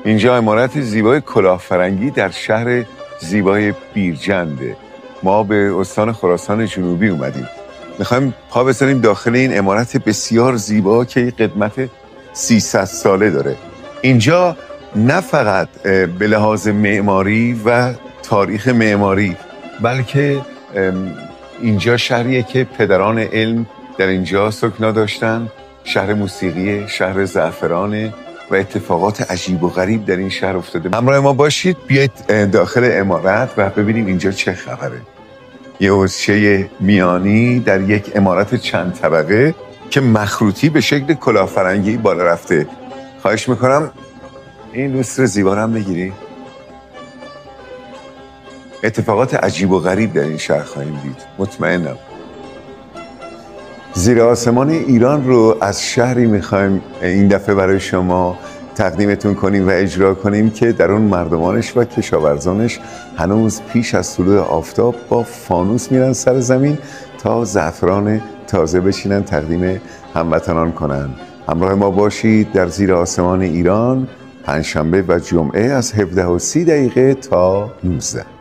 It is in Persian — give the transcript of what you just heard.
اینجا عمارت زیبای کلاهفرنگی در شهر زیبای بیرجنده. ما به استان خراسان جنوبی اومدیم. میخوایم پا بزنیم داخل این عمارت بسیار زیبا که قدمت 300 ساله داره. اینجا نه فقط به لحاظ معماری و تاریخ معماری، بلکه اینجا شهریه که پدران علم در اینجا سکنا داشتن. شهر موسیقی، شهر زعفرانه و اتفاقات عجیب و غریب در این شهر افتاده. همراه ما باشید، بیایید داخل عمارت و ببینیم اینجا چه خبره. یه حوضچه میانی در یک عمارت چند طبقه که مخروطی به شکل کلاهفرنگی بالا رفته. خواهش میکنم این لوستر زیبا رو هم بگیری. اتفاقات عجیب و غریب در این شهر خواهیم دید، مطمئنم. زیر آسمان ایران رو از شهری میخوایم این دفعه برای شما تقدیمتون کنیم و اجرا کنیم که در اون مردمانش و کشاورزانش هنوز پیش از طلوع آفتاب با فانوس میرن سر زمین تا زعفران تازه بشینن تقدیم هموطنان کنن. همراه ما باشید در زیر آسمان ایران، پنجشنبه و جمعه از 17:30 تا 19.